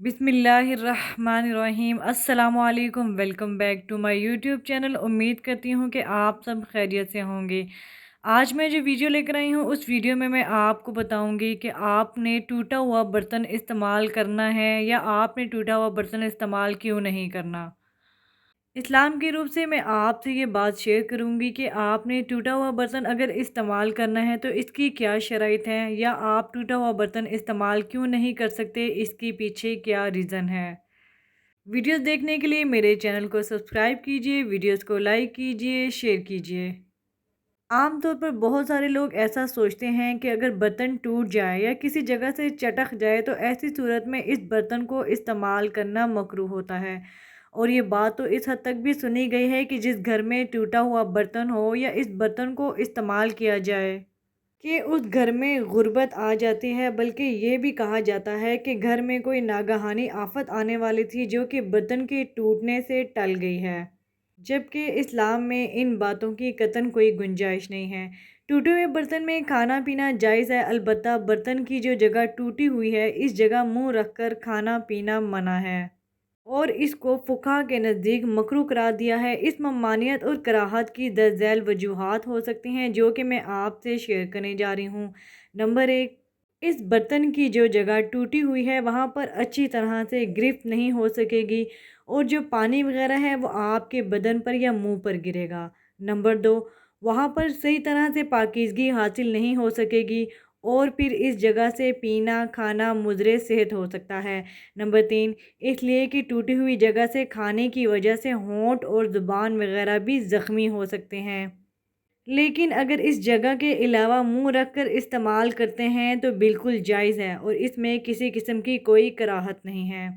बिस्मिल्लाहिर्रहमानिर्रहीम। अस्सलामुअलैकुम। Welcome back to my YouTube channel. उम्मीद करती हूँ कि आप सब खैरियत से होंगे। आज मैं जो वीडियो लेकर आई हूँ उस वीडियो में मैं आपको बताऊँगी कि आपने टूटा हुआ बर्तन इस्तेमाल करना है या आपने टूटा हुआ बर्तन इस्तेमाल क्यों नहीं करना। इस्लाम के रूप से मैं आपसे ये बात शेयर करूँगी कि आपने टूटा हुआ बर्तन अगर इस्तेमाल करना है तो इसकी क्या शराइत हैं, या आप टूटा हुआ बर्तन इस्तेमाल क्यों नहीं कर सकते, इसके पीछे क्या रीज़न है। वीडियोस देखने के लिए मेरे चैनल को सब्सक्राइब कीजिए, वीडियोस को लाइक कीजिए, शेयर कीजिए। आम तौर पर बहुत सारे लोग ऐसा सोचते हैं कि अगर बर्तन टूट जाए या किसी जगह से चटक जाए तो ऐसी सूरत में इस बर्तन को इस्तेमाल करना मकरूह होता है। और ये बात तो इस हद तक भी सुनी गई है कि जिस घर में टूटा हुआ बर्तन हो या इस बर्तन को इस्तेमाल किया जाए कि उस घर में गुर्बत आ जाती है। बल्कि ये भी कहा जाता है कि घर में कोई नागहानी आफत आने वाली थी जो कि बर्तन के टूटने से टल गई है। जबकि इस्लाम में इन बातों की कतई कोई गुंजाइश नहीं है। टूटे हुए बर्तन में खाना पीना जायज़ है, अलबत्ता बर्तन की जो जगह टूटी हुई है इस जगह मुंह रखकर खाना पीना मना है और इसको फ़ुक़हा के नज़दीक मकरूह करार दिया है। इस ममानियत और कराहत की दर्ज झैल वजूहात हो सकती हैं जो कि मैं आपसे शेयर करने जा रही हूँ। नंबर 1, इस बर्तन की जो जगह टूटी हुई है वहाँ पर अच्छी तरह से गिरफ्त नहीं हो सकेगी और जो पानी वगैरह है वो आपके बदन पर या मुंह पर गिरेगा। नंबर 2, वहाँ पर सही तरह से पाकीज़गी हासिल नहीं हो सकेगी और फिर इस जगह से पीना खाना मुज़र सेहत हो सकता है। नंबर 3, इसलिए कि टूटी हुई जगह से खाने की वजह से होंठ और ज़ुबान वगैरह भी ज़ख्मी हो सकते हैं। लेकिन अगर इस जगह के अलावा मुंह रखकर इस्तेमाल करते हैं तो बिल्कुल जायज़ है और इसमें किसी किस्म की कोई कराहत नहीं है।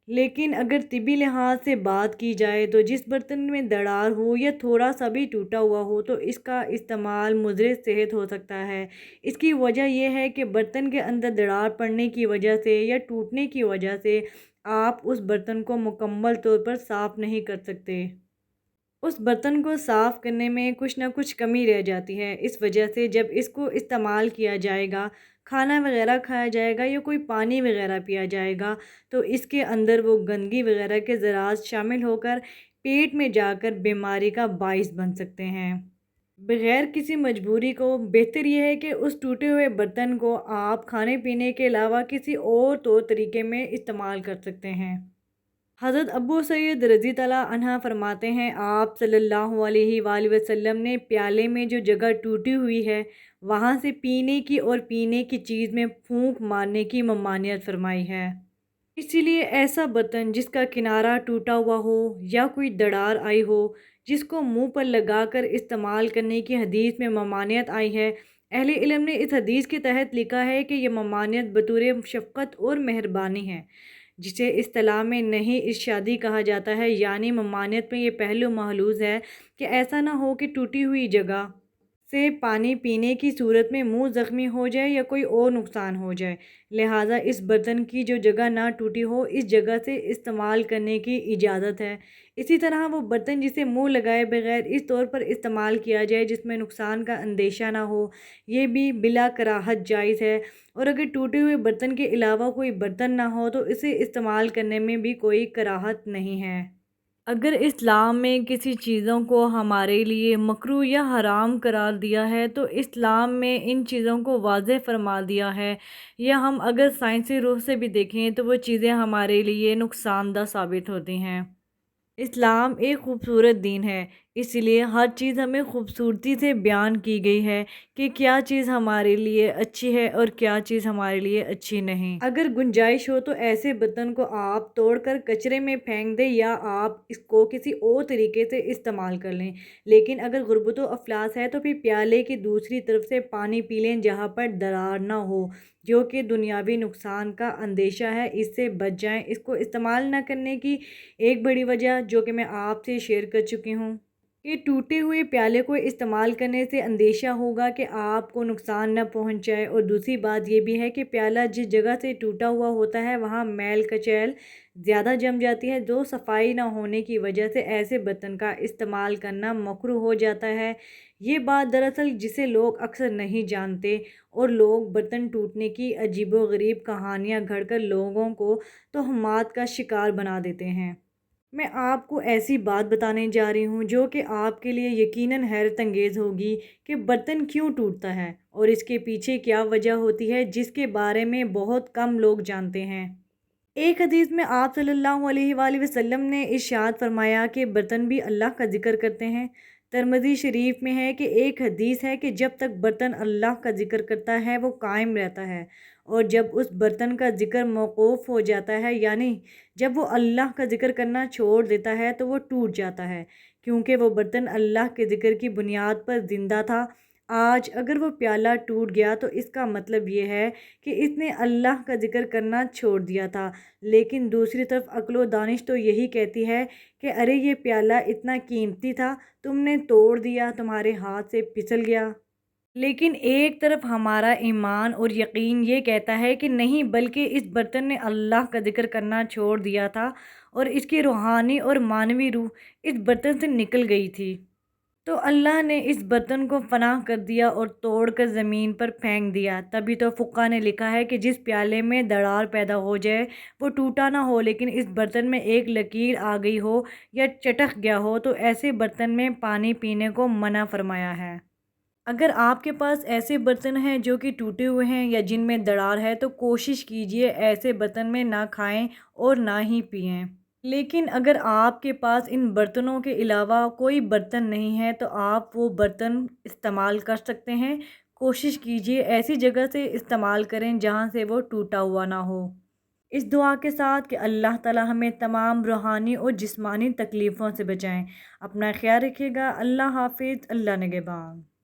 लेकिन अगर तिबी लिहाज से बात की जाए तो जिस बर्तन में दरार हो या थोड़ा सा भी टूटा हुआ हो तो इसका इस्तेमाल मुज़र सेहत हो सकता है। इसकी वजह यह है कि बर्तन के अंदर दरार पड़ने की वजह से या टूटने की वजह से आप उस बर्तन को मुकम्मल तौर पर साफ़ नहीं कर सकते। उस बर्तन को साफ़ करने में कुछ ना कुछ कमी रह जाती है। इस वजह से जब इसको इस्तेमाल किया जाएगा, खाना वगैरह खाया जाएगा या कोई पानी वगैरह पिया जाएगा तो इसके अंदर वो गंदगी वगैरह के ज़रात शामिल होकर पेट में जाकर बीमारी का बाइस बन सकते हैं। बग़ैर किसी मजबूरी को बेहतर यह है कि उस टूटे हुए बर्तन को आप खाने पीने के अलावा किसी और तौर तरीके में इस्तेमाल कर सकते हैं। हज़रत अबू सईद रज़ी तआला अन्हा फरमाते हैं, आप सल्लल्लाहु अलैहि वसल्लम ने प्याले में जो जगह टूटी हुई है वहाँ से पीने की और पीने की चीज़ में फूंक मारने की ममानियत फरमाई है। इसीलिए ऐसा बर्तन जिसका किनारा टूटा हुआ हो या कोई दरार आई हो जिसको मुंह पर लगाकर इस्तेमाल करने की हदीस में ममानियत आई है। अहले इल्म ने इस हदीस के तहत लिखा है कि यह ममानियत बतौर शफ़क़त और मेहरबानी है, जिसे इस्तिलाह में नहीं इरशादी कहा जाता है। यानी ममानियत में ये पहलू महलूज़ है कि ऐसा ना हो कि टूटी हुई जगह से पानी पीने की सूरत में मुंह ज़ख्मी हो जाए या कोई और नुकसान हो जाए। लिहाजा इस बर्तन की जो जगह ना टूटी हो इस जगह से इस्तेमाल करने की इजाज़त है। इसी तरह वो बर्तन जिसे मुंह लगाए बगैर इस तौर पर इस्तेमाल किया जाए जिसमें नुकसान का अंदेशा ना हो, ये भी बिला कराहत जायज़ है। और अगर टूटे हुए बर्तन के अलावा कोई बर्तन ना हो तो इसे इस्तेमाल करने में भी कोई कराहत नहीं है। अगर इस्लाम में किसी चीज़ों को हमारे लिए मकरूह या हराम करार दिया है तो इस्लाम में इन चीज़ों को वाज़ेह फरमा दिया है, या हम अगर साइंसी रूह से भी देखें तो वो चीज़ें हमारे लिए नुकसानदा साबित होती हैं। इस्लाम एक ख़ूबसूरत दीन है, इसलिए हर चीज़ हमें ख़ूबसूरती से बयान की गई है कि क्या चीज़ हमारे लिए अच्छी है और क्या चीज़ हमारे लिए अच्छी नहीं। अगर गुंजाइश हो तो ऐसे बर्तन को आप तोड़कर कचरे में फेंक दें या आप इसको किसी और तरीके से इस्तेमाल कर लें। लेकिन अगर गुर्बत व अफलास है तो फिर प्याले की दूसरी तरफ से पानी पी लें जहाँ पर दरार ना हो, जो कि दुनियावी नुकसान का अंदेशा है, इससे बच जाएँ। इसको इस्तेमाल ना करने की एक बड़ी वजह जो कि मैं आपसे शेयर कर चुकी हूँ کہ ٹوٹے ہوئے پیالے کو استعمال کرنے سے اندیشہ ہوگا کہ آپ کو نقصان نہ پہنچائے، اور دوسری بات یہ بھی ہے کہ پیالہ جس جگہ سے ٹوٹا ہوا ہوتا ہے وہاں میل کچیل زیادہ جم جاتی ہے، جو صفائی نہ ہونے کی وجہ سے ایسے برتن کا استعمال کرنا مکروہ ہو جاتا ہے۔ یہ بات دراصل جسے لوگ اکثر نہیں جانتے، اور لوگ برتن ٹوٹنے کی عجیب و غریب کہانیاں گھڑ کر لوگوں کو تہمات کا شکار بنا دیتے ہیں۔ میں آپ کو ایسی بات بتانے جا رہی ہوں جو کہ آپ کے لیے یقیناً حیرت انگیز ہوگی کہ برتن کیوں ٹوٹتا ہے اور اس کے پیچھے کیا وجہ ہوتی ہے، جس کے بارے میں بہت کم لوگ جانتے ہیں۔ ایک حدیث میں آپ صلی اللہ علیہ وآلہ وسلم نے ارشاد فرمایا کہ برتن بھی اللہ کا ذکر کرتے ہیں۔ ترمذی شریف میں ہے کہ ایک حدیث ہے کہ جب تک برتن اللہ کا ذکر کرتا ہے وہ قائم رہتا ہے، اور جب اس برتن کا ذکر موقوف ہو جاتا ہے، یعنی جب وہ اللہ کا ذکر کرنا چھوڑ دیتا ہے، تو وہ ٹوٹ جاتا ہے، کیونکہ وہ برتن اللہ کے ذکر کی بنیاد پر زندہ تھا۔ آج اگر وہ پیالہ ٹوٹ گیا تو اس کا مطلب یہ ہے کہ اس نے اللہ کا ذکر کرنا چھوڑ دیا تھا، لیکن دوسری طرف عقل و دانش تو یہی کہتی ہے کہ ارے یہ پیالہ اتنا قیمتی تھا، تم نے توڑ دیا، تمہارے ہاتھ سے پھسل گیا۔ لیکن ایک طرف ہمارا ایمان اور یقین یہ کہتا ہے کہ نہیں، بلکہ اس برتن نے اللہ کا ذکر کرنا چھوڑ دیا تھا، اور اس کی روحانی اور معنوی روح اس برتن سے نکل گئی تھی۔ تو اللہ نے اس برتن کو فنا کر دیا اور توڑ کر زمین پر پھینک دیا۔ تبھی تو فقہ نے لکھا ہے کہ جس پیالے میں دراڑ پیدا ہو جائے وہ ٹوٹا نہ ہو، لیکن اس برتن میں ایک لکیر آ گئی ہو یا چٹک گیا ہو تو ایسے برتن میں پانی پینے کو منع فرمایا ہے۔ اگر آپ کے پاس ایسے برتن ہیں جو کہ ٹوٹے ہوئے ہیں یا جن میں دراڑ ہے تو کوشش کیجیے ایسے برتن میں نہ کھائیں اور نہ ہی پئیں۔ لیکن اگر آپ کے پاس ان برتنوں کے علاوہ کوئی برتن نہیں ہے تو آپ وہ برتن استعمال کر سکتے ہیں۔ کوشش کیجیے ایسی جگہ سے استعمال کریں جہاں سے وہ ٹوٹا ہوا نہ ہو۔ اس دعا کے ساتھ کہ اللہ تعالی ہمیں تمام روحانی اور جسمانی تکلیفوں سے بچائیں۔ اپنا خیال رکھیے گا۔ اللہ حافظ۔ اللہ نگہبان۔